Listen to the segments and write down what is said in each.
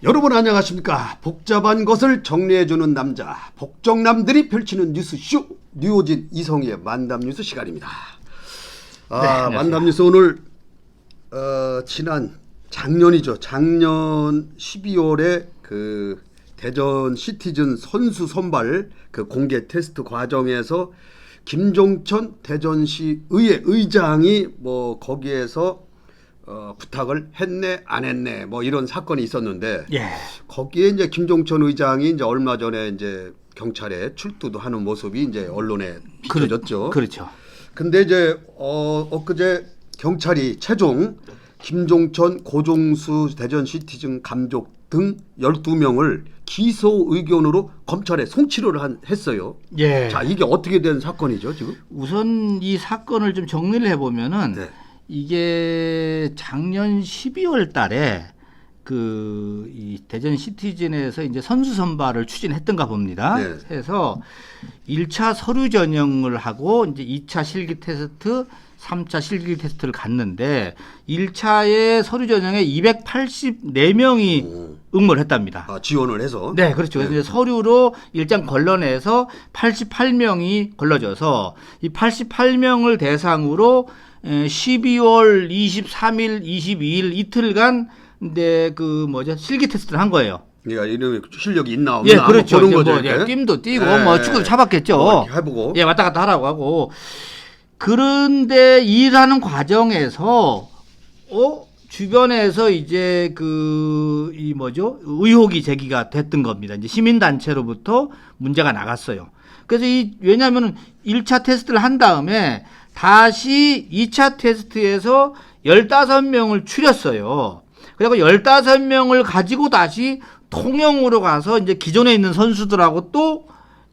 여러분 안녕하십니까? 복잡한 것을 정리해주는 남자 복정남들이 펼치는 뉴스쇼 뉴오진 이성희의 만담뉴스 시간입니다. 만담뉴스 오늘 작년이죠. 작년 12월에 그 대전 시티즌 선수 선발 그 공개 테스트 과정에서 김종천 대전시 의회 의장이 뭐 거기에서 부탁을 했네 안 했네 뭐 이런 사건이 있었는데 거기에 이제 김종천 의장이 이제 얼마 전에 이제 경찰에 출두도 하는 모습이 이제 언론에 비춰졌죠. 그렇죠. 근데 이제 엊그제 경찰이 최종 김종천, 고종수 대전 시티즌 감독 등 12명을 기소 의견으로 검찰에 송치를 했어요. 예. 자, 이게 어떻게 된 사건이죠, 지금? 우선 이 사건을 좀 정리를 해보면은 이게 작년 12월 달에 이 대전 시티즌에서 이제 선수 선발을 추진했던가 봅니다. 해서 1차 서류 전형을 하고 이제 2차 실기 테스트, 3차 실기 테스트를 갔는데 1차에 서류 전형에 284명이 응모를 했답니다. 지원을 해서? 네, 그렇죠. 그래서 이제 서류로 일장 걸러내서 88명이 걸러져서 이 88명을 대상으로 12월 23일, 22일 이틀간 근데 실기 테스트를 한 거예요. 그러니까 이런 실력이 있나 없나 예, 그렇죠. 보는 거죠. 뭐 뜀도 뛰고 뭐 축구도 차봤겠죠. 해보고. 예, 왔다 갔다 하라고 하고. 그런데 일하는 과정에서 주변에서 이제 의혹이 제기가 됐던 겁니다. 이제 시민단체로부터 문제가 나갔어요. 그래서 왜냐하면 1차 테스트를 한 다음에 다시 2차 테스트에서 15명을 추렸어요. 그리고 15명을 가지고 다시 통영으로 가서 이제 기존에 있는 선수들하고 또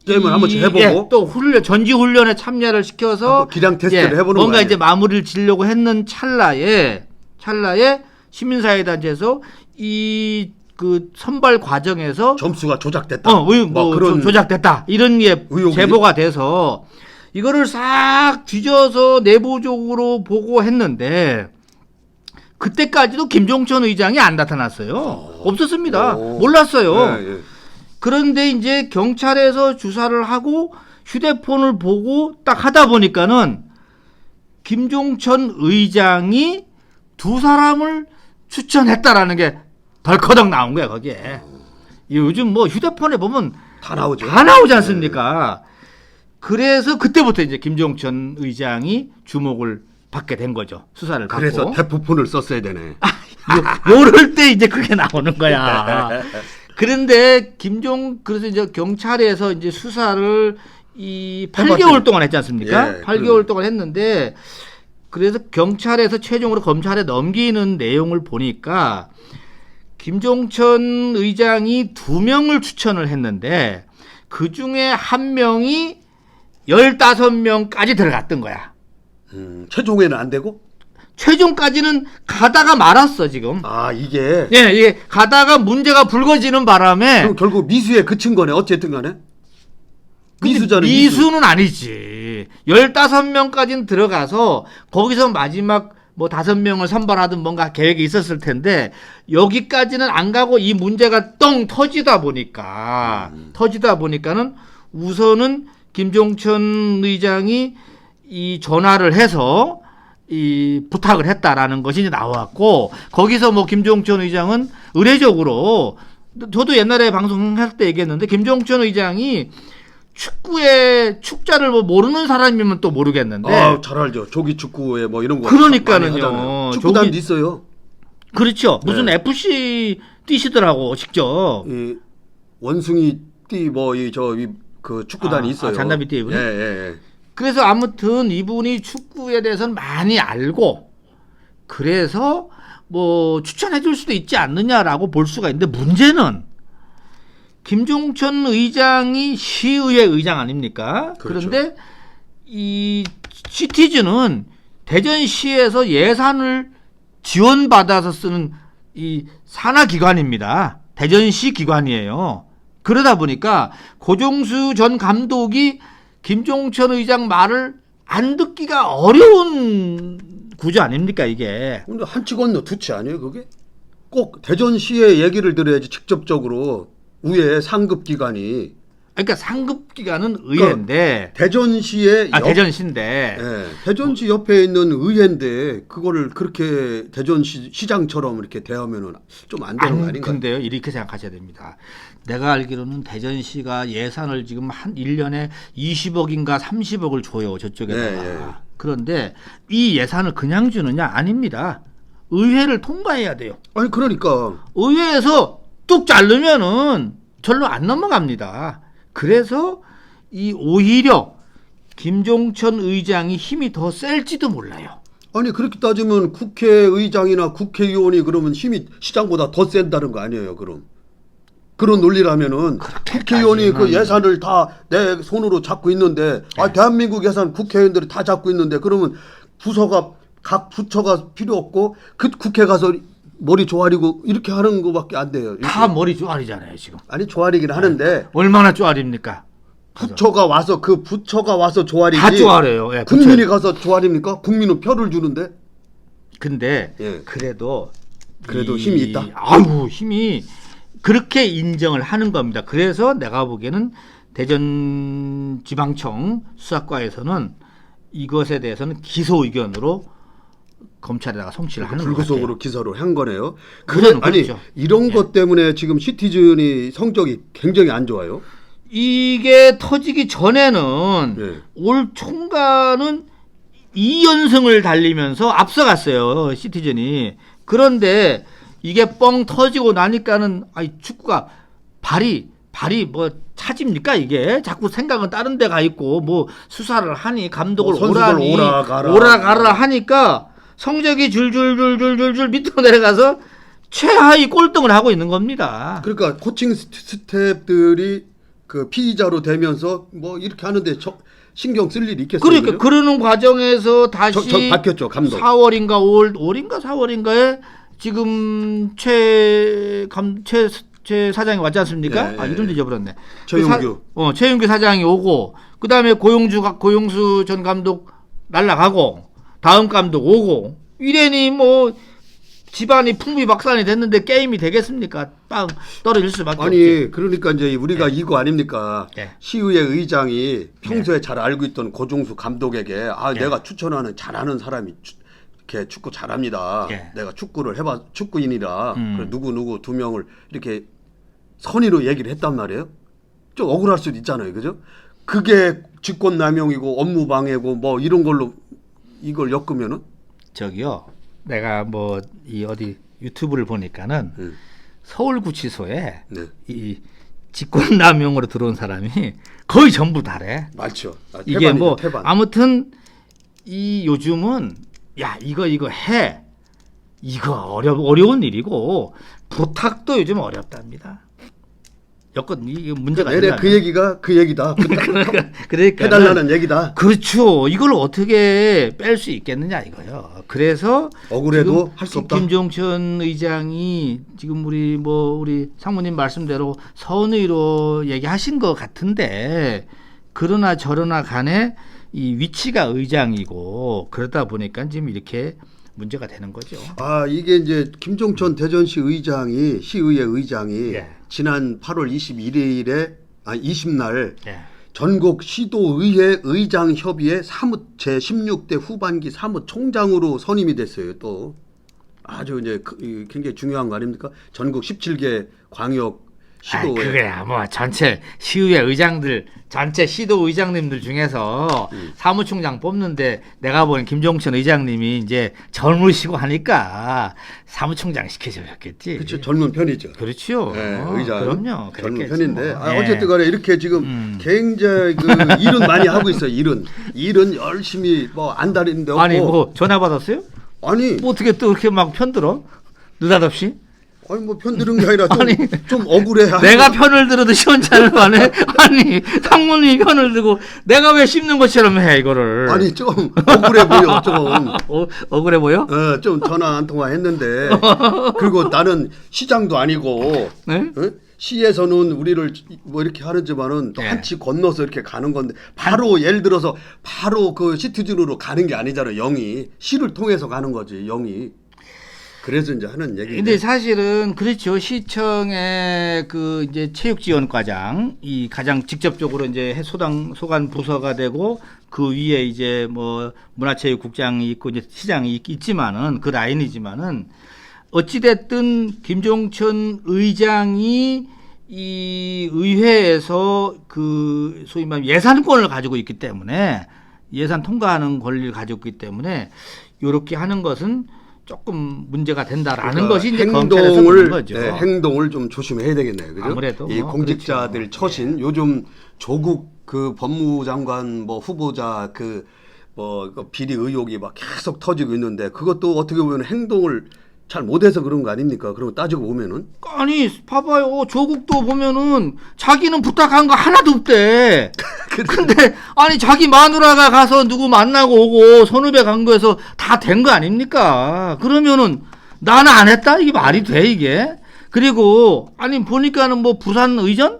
게임을 한 번씩 해보고 또 전지 훈련에 참여를 시켜서 기량 테스트를 해보는 뭔가 거예요. 이제 마무리를 지려고 했는 찰나에 시민사회단체에서 선발 과정에서 점수가 조작됐다. 그런 조작됐다 이런 게 제보가 돼서 이거를 싹 뒤져서 내부적으로 보고했는데 그때까지도 김종천 의장이 안 나타났어요. 없었습니다. 몰랐어요. 그런데 이제 경찰에서 주사를 하고 휴대폰을 보고 딱 하다 보니까는 김종천 의장이 두 사람을 추천했다라는 게 덜커덕 나온 거야, 거기에. 요즘 뭐 휴대폰에 보면 다 나오죠. 다 나오지 않습니까? 그래서 그때부터 이제 김종천 의장이 주목을 받게 된 거죠. 수사를 받고. 그래서 대포폰을 썼어야 되네. 요럴 때 이제 그게 나오는 거야. 그런데 그래서 이제 경찰에서 이제 수사를 8개월 동안 했지 않습니까? 8개월 동안 했는데 그래서 경찰에서 최종으로 검찰에 넘기는 내용을 보니까 김종천 의장이 2명을 추천을 했는데 그 중에 1명이 15명까지 들어갔던 거야. 최종에는 안 되고? 최종까지는 가다가 말았어, 지금. 이게? 예, 이게 가다가 문제가 불거지는 바람에. 그럼 결국 미수에 그친 거네, 어쨌든 간에? 미수잖아요. 미수는 아니지. 15명까지는 들어가서 거기서 마지막 5명을 선발하든 뭔가 계획이 있었을 텐데 여기까지는 안 가고 이 문제가 똥 터지다 보니까는 우선은 김종천 의장이 전화를 해서 부탁을 했다라는 것이 나왔고 거기서 김종천 의장은 의례적으로 저도 옛날에 방송할 때 얘기했는데 김종천 의장이 축구의 축자를 모르는 사람이면 또 모르겠는데 잘 알죠. 조기 축구에 이런 거 그러니까는요. 축구단도 있어요. 그렇죠. 무슨 FC 뛰시더라고 직접. 원숭이 그 축구단이 있어요. 잔나비 띠 이분이. 예. 그래서 아무튼 이분이 축구에 대해서는 많이 알고 그래서 추천해 줄 수도 있지 않느냐라고 볼 수가 있는데 문제는 김종천 의장이 시의회 의장 아닙니까? 그렇죠. 그런데 이 시티즌은 대전시에서 예산을 지원받아서 쓰는 이 산하기관입니다. 대전시 기관이에요. 그러다 보니까 고종수 전 감독이 김종천 의장 말을 안 듣기가 어려운 구조 아닙니까 이게. 근데 한치 건너 두치 아니에요 그게? 꼭 대전시의 얘기를 들어야지 직접적으로 의회 상급 기관이. 그러니까 상급 기관은 의회인데 대전시의 대전시인데 대전시 옆에 있는 의회인데 그거를 그렇게 대전시 시장처럼 이렇게 대하면은 좀 안 되는 거 아닌가요? 근데요, 이렇게 생각하셔야 됩니다. 내가 알기로는 대전시가 예산을 지금 한 1년에 20억인가 30억을 줘요, 저쪽에다가. 그런데 이 예산을 그냥 주느냐? 아닙니다. 의회를 통과해야 돼요. 아니 그러니까 의회에서 뚝 자르면은 절로 안 넘어갑니다. 그래서 이 오히려 김종천 의장이 힘이 더 셀지도 몰라요. 아니 그렇게 따지면 국회의장이나 국회의원이 그러면 힘이 시장보다 더 센다는 거 아니에요? 그런 논리라면은 국회의원이 그 예산을 다 내 손으로 잡고 있는데 대한민국 예산 국회의원들이 다 잡고 있는데 그러면 각 부처가 필요 없고 그 국회 가서 머리 조아리고 이렇게 하는 거밖에 안 돼요. 이렇게. 다 머리 조아리잖아요 지금. 아니 조아리긴 하는데 얼마나 조아립니까? 부처가 와서 조아리지. 다 조아려요. 예, 국민이 가서 조아립니까? 국민은 표를 주는데. 근데 예. 그래도 힘이 있다. 아유 힘이 그렇게 인정을 하는 겁니다. 그래서 내가 보기에는 대전지방청 수사과에서는 이것에 대해서는 기소 의견으로 검찰에다가 송치를 하는 거예요. 불구속으로 기소를 한 거네요. 아니 그렇죠. 이런 것 때문에 지금 시티즌이 성적이 굉장히 안 좋아요. 이게 터지기 전에는 올 총괄은 2연승을 달리면서 앞서갔어요. 시티즌이. 그런데 이게 뻥 터지고 나니까는 축구가 발이 뭐 차집니까 이게? 자꾸 생각은 다른 데 가 있고 뭐 수사를 하니 감독을 오라니 오라가라 하니까 성적이 줄줄줄줄줄 밑으로 내려가서 최하위 꼴등을 하고 있는 겁니다. 그러니까 코칭 스태프들이 그 피의자로 되면서 뭐 이렇게 하는데 신경 쓸 일이 있겠어요? 그러니까 그러는 과정에서 다시 바뀌었죠, 감독. 4월인가 5월인가 4월인가에 지금 최 사장이 왔지 않습니까? 이름도 잊어버렸네. 최용규. 최용규 사장이 오고 그다음에 고용수 전 감독 날라가고 다음 감독 오고 이래니 뭐 집안이 풍비박산이 됐는데 게임이 되겠습니까? 빵 떨어질 수밖에 없지. 그러니까 이제 우리가 이거 아닙니까? 시의회 의장이 평소에 잘 알고 있던 고종수 감독에게 내가 추천하는 잘하는 사람이 이렇게 축구 잘합니다. 내가 축구를 해봐 축구인이라 그래, 누구 두 명을 이렇게 선의로 얘기를 했단 말이에요. 좀 억울할 수도 있잖아요, 그죠? 그게 직권남용이고 업무방해고 뭐 이런 걸로 이걸 엮으면은 저기요, 내가 뭐 이 어디 유튜브를 보니까는 서울구치소에 이 직권남용으로 들어온 사람이 거의 전부 다래. 맞죠. 이게 뭐 아무튼 이 요즘은 야 이거 해 이거 어려운 일이고 부탁도 요즘 어렵답니다. 여건 이게 문제가 내내 그 얘기가 그 얘기다. 그러니까 해달라는 얘기다. 그렇죠. 이걸 어떻게 뺄 수 있겠느냐 이거요. 그래서 억울해도 할 수 없다. 김종천 의장이 지금 우리 상무님 말씀대로 선의로 얘기하신 것 같은데 그러나 저러나 간에 이 위치가 의장이고 그러다 보니까 지금 이렇게 문제가 되는 거죠. 이게 이제 김종천 대전시 의장이 시의회 의장이 지난 8월 21일에 20날 전국 시도의회 의장 협의회 제 16대 후반기 사무총장으로 선임이 됐어요. 또 아주 이제 굉장히 중요한 거 아닙니까? 전국 17개 광역 시도에. 그거야 뭐 전체 시의회 의장들 전체 시도 의장님들 중에서 사무총장 뽑는데 내가 보는 김종천 의장님이 이제 젊으시고 하니까 사무총장 시켜줬겠지. 그렇죠. 젊은 편이죠. 그렇죠. 의장. 그럼요. 젊은 편인데 어쨌든 간에 이렇게 지금 굉장히 일은 많이 하고 있어요. 일은 열심히 뭐 안달인데 없고. 아니 뭐 전화 받았어요? 아니 뭐 어떻게 또 이렇게 막 편들어? 느닷없이? 아니 뭐 편드는 게 아니라 좀 억울해. 내가 편을 들어도 시원찮을 만해. 아니 상무님이 편을 들고 내가 왜 씹는 것처럼 해 이거를. 아니 좀 억울해 보여 좀. 억울해 보여? 좀 전화 한 통화 했는데 그리고 나는 시장도 아니고 시에서는 우리를 뭐 이렇게 하는지만은 또 한치 건너서 이렇게 가는 건데 바로 예를 들어서 바로 그 시티즌으로 가는 게 아니잖아요. 영이 시를 통해서 가는 거지 영이. 그래서 이제 하는 얘기인데. 근데 사실은 그렇죠. 시청의 그 이제 체육지원과장 이 가장 직접적으로 이제 소관 부서가 되고 그 위에 이제 뭐 문화체육국장이 있고 이제 시장이 있지만은 그 라인이지만은 어찌됐든 김종천 의장이 이 의회에서 그 소위 말하면 예산권을 가지고 있기 때문에 예산 통과하는 권리를 가지고 있기 때문에 이렇게 하는 것은 조금 문제가 된다라는 그러니까 것이 이제 검찰에서 보는 거죠. 네, 행동을 좀 조심해야 되겠네요. 그죠? 아무래도 이 공직자들 그렇죠. 처신 요즘 조국 그 법무장관 뭐 후보자 그 뭐 비리 의혹이 막 계속 터지고 있는데 그것도 어떻게 보면 행동을 잘 못해서 그런 거 아닙니까? 그러고 따지고 보면은 아니 봐봐요. 조국도 보면은 자기는 부탁한 거 하나도 없대. 근데 아니 자기 마누라가 가서 누구 만나고 오고 선후배 간거에서 다 된 거 아닙니까? 그러면은 나는 안 했다? 이게 말이 돼 이게? 그리고 아니 보니까는 뭐 부산 의전?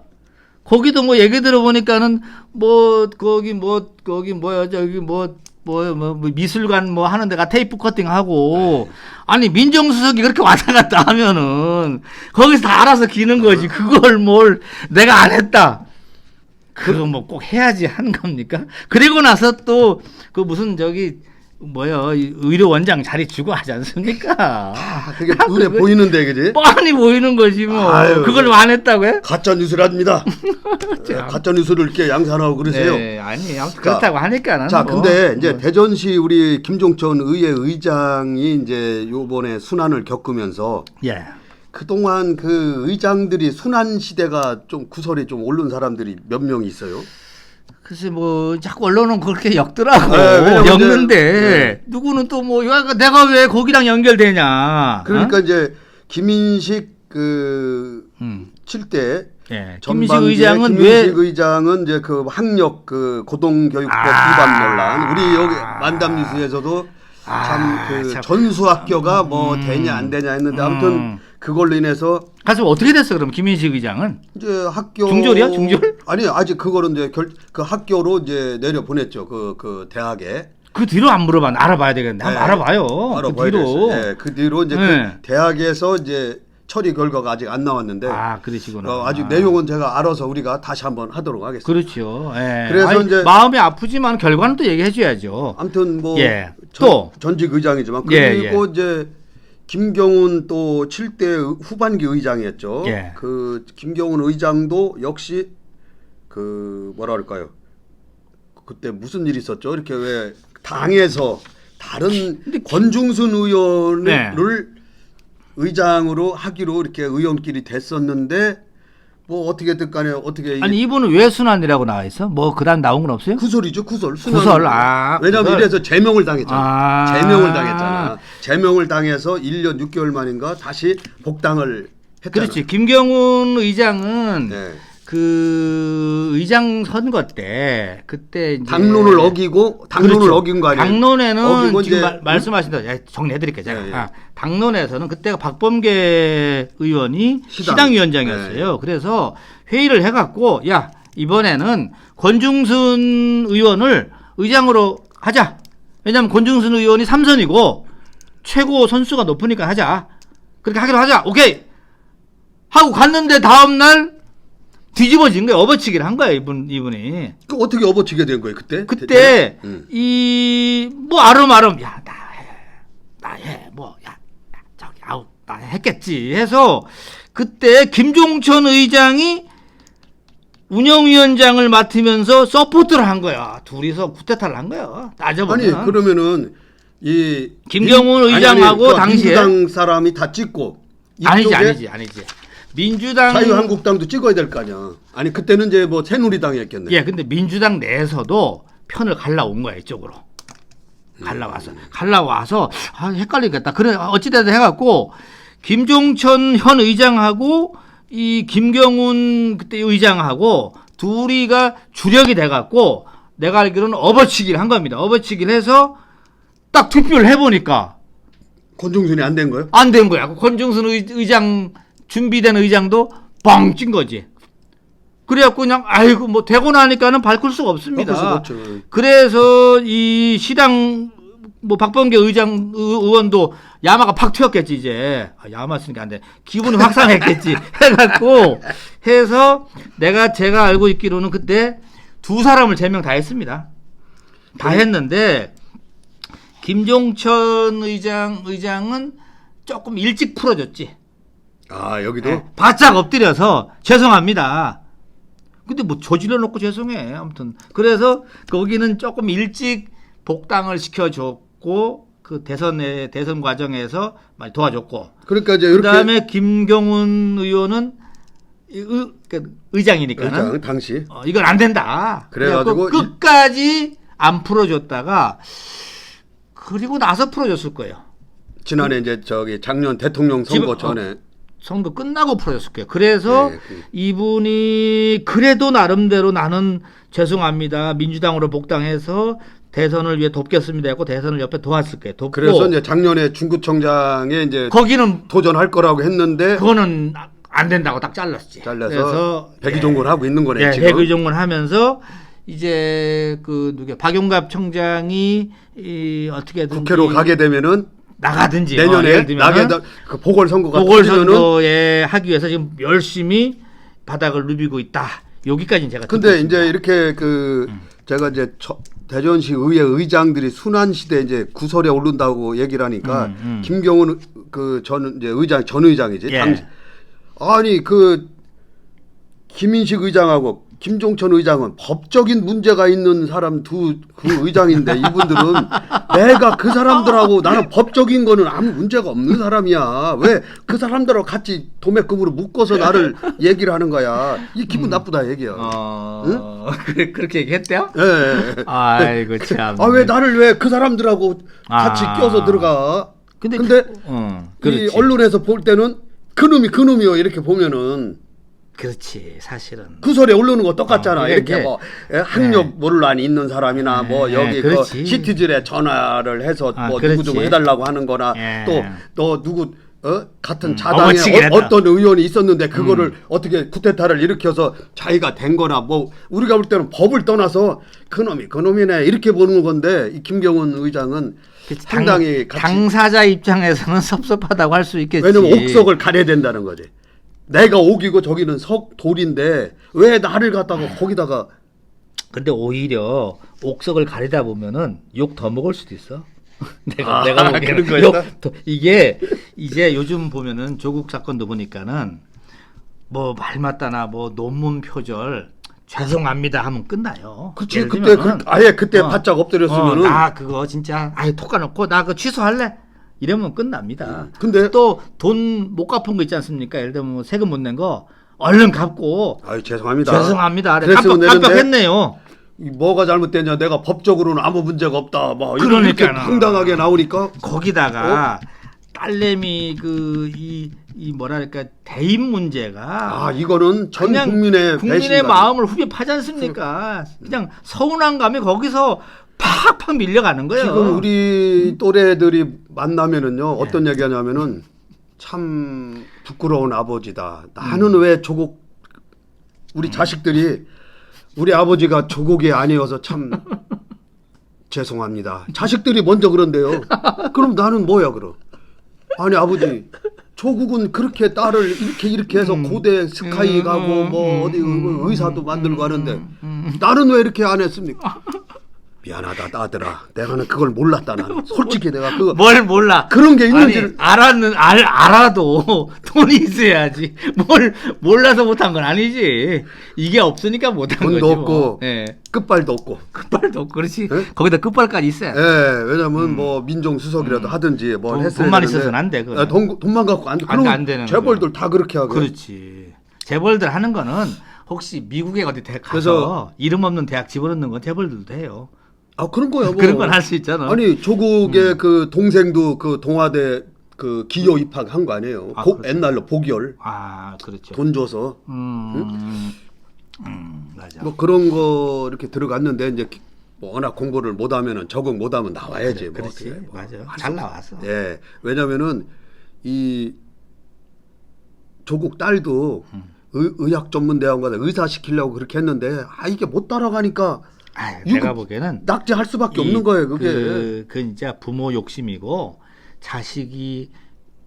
거기도 뭐 얘기 들어보니까는 뭐 거기 뭐야 저기 뭐 미술관 뭐 하는 데가 테이프 커팅하고 아니 민정수석이 그렇게 왔다 갔다 하면은 거기서 다 알아서 기는 거지. 그걸 뭘 내가 안 했다. 그거 뭐 꼭 해야지 하는 겁니까? 그리고 나서 또 그 무슨 저기 뭐야 의료원장 자리 주고 하지 않습니까? 그게 눈에 보이는데 그지? 뻔히 보이는 거지 뭐. 아유, 그걸 안 했다고 해? 가짜 뉴스랍니다. 가짜 뉴스를 이렇게 양산하고 그러세요. 네, 아니 아무튼 그렇다고 하니까는. 자, 뭐. 근데 이제 대전시 우리 김종천 의회 의장이 이제 요번에 순환을 겪으면서 예. 그동안 그 의장들이 순환 시대가 좀 구설이 좀 오른 사람들이 몇 명 있어요. 글쎄 뭐 자꾸 언론은 그렇게 엮더라고. 네, 엮는데 네. 누구는 또 뭐 내가 왜 거기랑 연결되냐. 그러니까 이제 김인식 그 7대 예. 김민식 의장은 김민식 의장은 이제 그 학력 그 고등교육법 위반 논란 우리 여기 만담 뉴스에서도 참 그 전수학교가 뭐 되냐 안 되냐 했는데 아무튼 그걸로 인해서 가서 어떻게 됐어 그럼 김민식 의장은? 이제 학교 중졸이야 중졸? 아니 아직 그거는 이제 그 학교로 이제 내려 보냈죠 그 대학에. 그 뒤로 안 물어봐. 알아봐야 되겠네. 한번 알아봐요. 그 뒤로. 네, 그 뒤로 이제 네. 그 대학에서 이제 처리 결과가 아직 안 나왔는데. 그러시구나. 아직 내용은 제가 알아서 우리가 다시 한번 하도록 하겠습니다. 그렇죠. 예. 그래서 아니, 이제 마음이 아프지만 결과는 또 얘기해줘야죠. 아무튼 뭐 예. 또 전직 의장이지만 예, 그리고 이제 김경훈 또 7대 후반기 의장이었죠. 예. 그 김경훈 의장도 역시 그 뭐라 그럴까요? 그때 무슨 일이 있었죠? 이렇게 왜 당에서 다른 권중순 의원을 네. 의장으로 하기로 이렇게 의원끼리 됐었는데 뭐 어떻게든 간에 어떻게 아니 이분은 왜 순환이라고 나와 있어? 뭐 그다음 나온 건 없어요? 구설이죠, 구설. 구설. 왜냐면 구설. 이래서 제명을 당했잖아. 제명을 당했잖아. 제명을 당해서 1년 6개월 만인가 다시 복당을 했잖아. 그렇지. 김경훈 의장은 네. 그 의장 선거 때 그때 이제 당론을 어기고 그렇죠. 어긴 거 아니에요? 당론에는 어기고 지금 이제 말씀하신 대로 정리해드릴게요. 제가. 예, 예. 당론에서는 그때가 박범계 의원이 시당위원장이었어요. 그래서 회의를 해갖고 야 이번에는 권중순 의원을 의장으로 하자. 왜냐하면 권중순 의원이 3선이고 최고 선수가 높으니까 하자. 그렇게 하기로 하자. 오케이. 하고 갔는데 다음날 뒤집어진 거예요. 업어치기를 한 거예요. 이분이. 그 어떻게 업어치게 된 거예요 그때? 그때 이 뭐 아름아름 야 나 해 뭐 야 저기 아우 나 했겠지 해서 그때 김종천 의장이 운영위원장을 맡으면서 서포트를 한 거야. 둘이서 쿠데타를 한 거야. 따져보면. 아니 그러면은 이 김경훈 의장하고 그 당시에 민주당 사람이 다 찍고 아니지. 민주당 자유한국당도 찍어야 될 거 아니야. 아니 그때는 이제 뭐 새누리당이었겠네. 예, 근데 민주당 내에서도 편을 갈라온 거야 이쪽으로. 갈라와서 헷갈리겠다. 그래 어찌됐든 해갖고 김종천 현 의장하고 이 김경훈 그때 의장하고 둘이가 주력이 돼갖고 내가 알기로는 업어치기를 한 겁니다. 업어치기를 해서 딱 투표를 해보니까 권중순이 안 된 거예요? 안 된 거야. 권중순 의장 준비된 의장도 뻥 찐 거지. 그래갖고 그냥 아이고 뭐 되고 나니까는 바꿀 수가 없습니다. 바꿀 수가 없죠. 그래서 이 시당 뭐 박범계 의원도 야마가 팍 튀었겠지 이제. 야마 쓰니까 안 돼. 기분이 확 상했겠지. 해갖고 해서 제가 알고 있기로는 그때 두 사람을 제명 다 했습니다. 다 했는데 김종천 의장은 조금 일찍 풀어줬지. 아 여기도 네, 바짝 엎드려서 죄송합니다. 근데 뭐 저질러 놓고 죄송해. 아무튼 그래서 거기는 조금 일찍 복당을 시켜줬고 그 대선 과정에서 많이 도와줬고. 그러니까 이제 이렇게 그다음에 김경훈 의원은 의장이니까는 의장 당시 이건 안 된다. 그래가지고 끝까지 안 풀어줬다가 그리고 나서 풀어줬을 거예요. 지난해 이제 저기 작년 대통령 선거 전에 선거 끝나고 풀어줬을 거예요. 그래서 네, 이분이 그래도 나름대로 나는 죄송합니다. 민주당으로 복당해서 대선을 위해 돕겠습니다 했고 대선을 옆에 도왔을 거예요. 돕고 그래서 이제 작년에 중구청장에 이제 거기는 도전할 거라고 했는데 그거는 안 된다고 딱 잘랐지. 잘라서 백의종군 하고 있는 거네 네, 지금. 백의종군 하면서 이제 그 박용갑 청장이 어떻게든 국회로 가게 되면은 나가든지 내년에 그 보궐선거가 보궐선거에 하기 위해서 지금 열심히 바닥을 누비고 있다. 여기까지는 제가. 근데 이제 이렇게 그 제가 이제 대전시 의회 의장들이 순환 시대 이제 구설에 오른다고 얘기를 하니까 김경훈 그 전 이제 전 의장이지. 예. 아니 그 김인식 의장하고 김종천 의장은 법적인 문제가 있는 사람 그 의장인데 이분들은 내가 그 사람들하고 나는 법적인 거는 아무 문제가 없는 사람이야. 왜 그 사람들하고 같이 도매금으로 묶어서 나를 얘기를 하는 거야. 이 기분 나쁘다 얘기야. 응? 그렇게 얘기했대요? 예. 예. 아이고 참. 아 왜 나를 왜 그 사람들하고 같이 껴서 들어가? 근데 이 언론에서 볼 때는 그놈이요 이렇게 보면은. 그렇지 사실은 구설에 오르는 거 똑같잖아. 이렇게 이게, 뭐 학력 논란이 있는 사람이나 뭐 여기 그 그렇지. 시티즌에 전화를 해서 뭐 그렇지. 누구 좀 해달라고 하는 거나 또 너 누구 같은 자당에 어머치기를 어떤 의원이 있었는데 그거를 어떻게 쿠데타를 일으켜서 자기가 된 거나 뭐 우리가 볼 때는 법을 떠나서 그놈이네 이렇게 보는 건데 이 김경훈 의장은 상당히 당사자 입장에서는 섭섭하다고 할 수 있겠지. 왜냐면 옥석을 가려야 된다는 거지. 내가 옥이고 저기는 석돌인데 왜 나를 갖다가 거기다가. 근데 오히려 옥석을 가리다 보면은 욕 더 먹을 수도 있어. 내가 보기에는 이게 이제 요즘 보면은 조국 사건도 보니까는 뭐 말 맞다나 뭐 논문 표절 죄송합니다 하면 끝나요. 그치 그때 아예 그때 바짝 엎드렸으면은 나 그거 진짜 아예 톡 까놓고 나 그거 취소할래. 이러면 끝납니다. 근데 또 돈 못 갚은 거 있지 않습니까? 예를 들면 뭐 세금 못 낸 거 얼른 갚고. 아유 죄송합니다. 깜빡했네요. 뭐가 잘못됐냐? 내가 법적으로는 아무 문제가 없다. 막 그러니까 이렇게 황당하게 나오니까 거기다가 딸내미 이 뭐랄까 대입 문제가 이거는 전 국민의 마음을 후벼 파지 않습니까? 그냥 서운한 감이 거기서 팍팍 밀려가는 거예요. 지금 우리 또래들이 만나면은요 어떤 얘기하냐면은 참 부끄러운 아버지다. 나는 왜 조국 우리 자식들이 우리 아버지가 조국이 아니어서 참 죄송합니다. 자식들이 먼저 그런데요. 그럼 나는 뭐야 그럼? 아니 아버지 조국은 그렇게 딸을 이렇게 해서 고대 스카이 가고 뭐 어디 의사도 만들고 하는데 나는 왜 이렇게 안 했습니까? 미안하다 아들아. 내가는 그걸 몰랐다 나는. 솔직히 내가 그거 뭘 몰라. 그런 게 있는지를 알아도 돈이 있어야지. 뭘 몰라서 못한 건 아니지. 이게 없으니까 못한 거지. 돈도 없고 네. 끝발도 없고. 끝발도 없고 그렇지. 네? 거기다 끝발까지 있어야 돼. 왜냐면 뭐 민정수석이라도 하든지 뭘 했어야 돈만 되는데. 있어서는 안 돼. 돈만 갖고 안 돼. 안 되는 재벌들 다 그렇게 하고. 그렇지. 재벌들 하는 거는 혹시 미국에 어디 대학 가서 이름 없는 대학 집어넣는 건 재벌들도 해요. 그런 거야. 뭐. 그런 건 할 수 있잖아. 아니 조국의 그 동생도 그 동아대 그 기여 입학한 거 아니에요. 옛날로 복열. 그렇죠. 돈 줘서. 맞아. 뭐 그런 거 이렇게 들어갔는데 이제 뭐 워낙 공부를 못하면은 적응 못하면 나와야지. 그래, 뭐 그렇지. 뭐 맞아. 잘 나왔어. 예. 왜냐면은 이 조국 딸도 의학 전문 대학원 가서 의사 시키려고 그렇게 했는데 이게 못 따라가니까 아유, 이거 내가 보기에는 낙제할 수밖에 없는 거예요. 그게. 그 이제 부모 욕심이고 자식이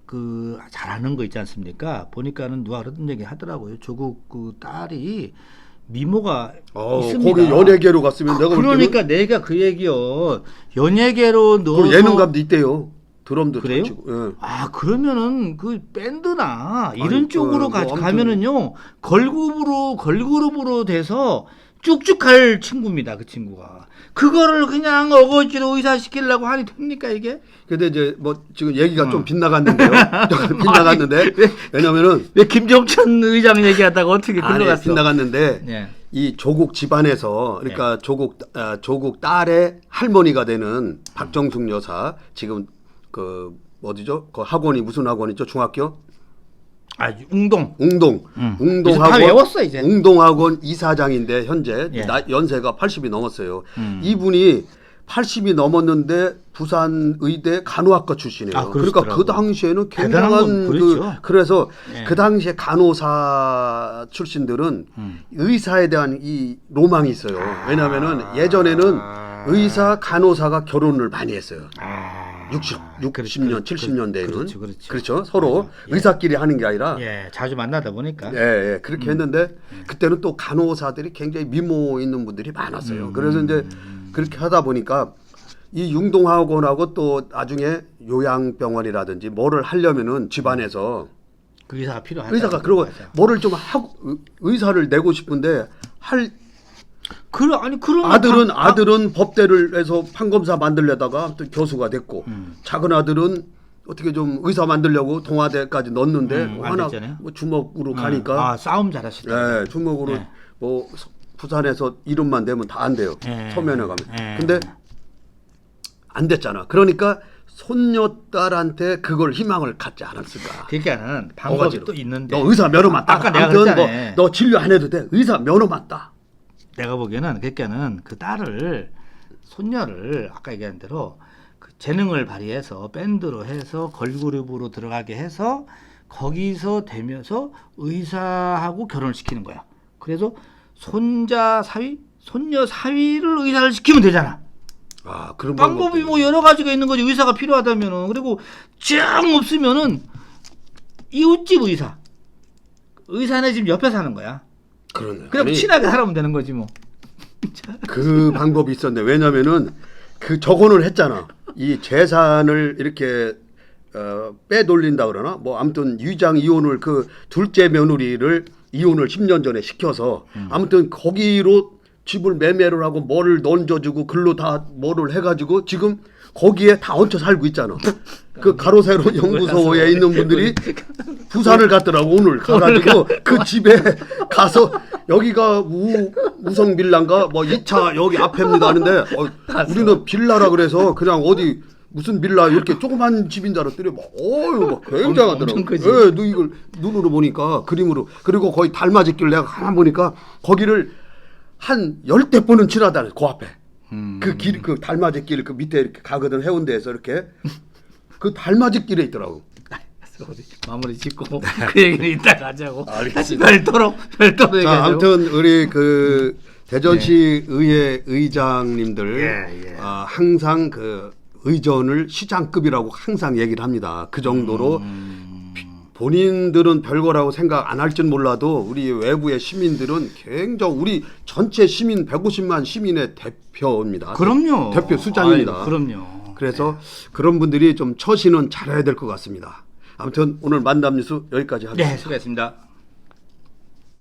그 잘하는 거 있지 않습니까? 보니까는 누가 그런 얘기 하더라고요. 조국 그 딸이 미모가 있습니다. 거기 연예계로 갔으면 내가 볼 때는 그러니까 내가 그 얘기요. 연예계로 넣어서 그 예능감도 있대요. 드럼도 잘 그래요? 치고. 예. 아 그러면은 그 밴드나 이런 아니, 쪽으로 뭐 아무튼 가면은요 걸그룹으로 돼서 쭉쭉 갈 친구입니다. 그 친구가 그거를 그냥 어거지로 의사시키려고 하니 됩니까 이게? 근데 이제 뭐 지금 얘기가 좀 빗나갔는데요. 좀 빗나갔는데 왜냐면은 왜 김종천 의장 얘기하다가 어떻게 아니, 들어갔어? 빗나갔는데 네. 이 조국 집안에서 그러니까 조국 딸의 할머니가 되는 박정숙 여사 지금 그 어디죠? 그 학원이 무슨 학원이죠? 중학교? 아 웅동. 웅동. 그래서 다 외웠어, 이제. 웅동학원 이사장인데 현재 예. 연세가 80이 넘었어요. 이분이 80이 넘었는데 부산 의대 간호학과 출신이에요. 아, 그러니까 그 그러시더라고요. 당시에는 대단한 굉장한 건 그렇죠. 그래서 예. 그 당시에 간호사 출신들은 의사에 대한 이 로망이 있어요. 왜냐하면은 예전에는 의사 간호사가 결혼을 많이 했어요. 60년, 70년대에는 그렇죠. 서로 맞아. 예. 의사끼리 하는 게 아니라 예, 자주 만나다 보니까. 예, 그렇게 했는데 그때는 또 간호사들이 굉장히 미모 있는 분들이 많았어요. 그래서 이제 그렇게 하다 보니까 이 융동학원하고 또 나중에 요양병원이라든지 뭐를 하려면은 집안에서 그 의사가 필요하다. 의사가 그러고 뭐를 좀 하고 의사를 내고 싶은데 할 아니 그러면 아들은 법대를 해서 판검사 만들려다가 또 교수가 됐고 작은 아들은 어떻게 좀 의사 만들려고 동아대까지 넣었는데 안 하나 됐잖아요. 뭐 주먹으로 가니까 싸움 잘하시다. 예, 주먹으로 네. 뭐 부산에서 이름만 내면 다 안 돼요. 네. 서면에 가면. 네. 근데 안 됐잖아. 그러니까 손녀딸한테 그걸 희망을 갖지 않았을까. 그러니까는 방법이 어거지로. 또 있는데. 너 의사 면허 맞다. 아까 내가 아무튼 그랬잖아요. 너 진료 안 해도 돼. 의사 면허 맞다. 내가 보기에는 그러니까는 그 딸을 손녀를 아까 얘기한 대로 그 재능을 발휘해서 밴드로 해서 걸그룹으로 들어가게 해서 거기서 되면서 의사하고 결혼을 시키는 거야. 그래서 손녀 사위를 의사를 시키면 되잖아. 아, 그런 방법이 뭐 여러 가지가 있는 거지. 의사가 필요하다면은. 그리고 짱 없으면은 이웃집 의사는 지금 옆에 사는 거야. 그러네. 그냥 친하게 살아면 되는 거지 뭐. 그 방법이 있었네. 왜냐면은 그 적언을 했잖아. 이 재산을 이렇게 빼돌린다 그러나 뭐 아무튼 위장 이혼을 그 둘째 며느리를 이혼을 10년 전에 시켜서 아무튼 거기로 집을 매매를 하고 뭐를 얹어주고 글로 다 뭐를 해가지고 지금 거기에 다 얹혀 살고 있잖아. 그 가로세로 연구소에 있는 분들이 부산을 갔더라고 오늘 가가지고 그 집에 가서 여기가 우성 빌라인가 뭐 2차 여기 앞에입니다 하는데 우리는 빌라라 그래서 그냥 어디 무슨 빌라 이렇게 조그만 집인 줄 알았더니 막 굉장하더라고. 예, 이걸 눈으로 보니까 그림으로 그리고 거의 달맞이길 내가 가만 보니까 거기를 한 10대 번은 지나다녀 그 앞에. 그 길, 그 달맞이길 그 밑에 이렇게 가거든 해운대에서 이렇게 그 달맞이길에 있더라고. 마무리 짓고 그 얘기는 이따가 하자고. 알겠습니다. 별도로 자, 얘기하자고. 아무튼 우리 그 대전시 의회 의장님들 예. 항상 그 의전을 시장급이라고 항상 얘기를 합니다. 그 정도로 본인들은 별거라고 생각 안 할진 몰라도 우리 외부의 시민들은 굉장히 우리 전체 시민 150만 시민의 대표입니다. 그럼요. 대표 수장입니다. 아이고, 그럼요. 그래서 그런 분들이 좀 처신은 잘해야 될 것 같습니다. 아무튼 오늘 만담 뉴스 여기까지 하겠습니다. 네, 수고했습니다.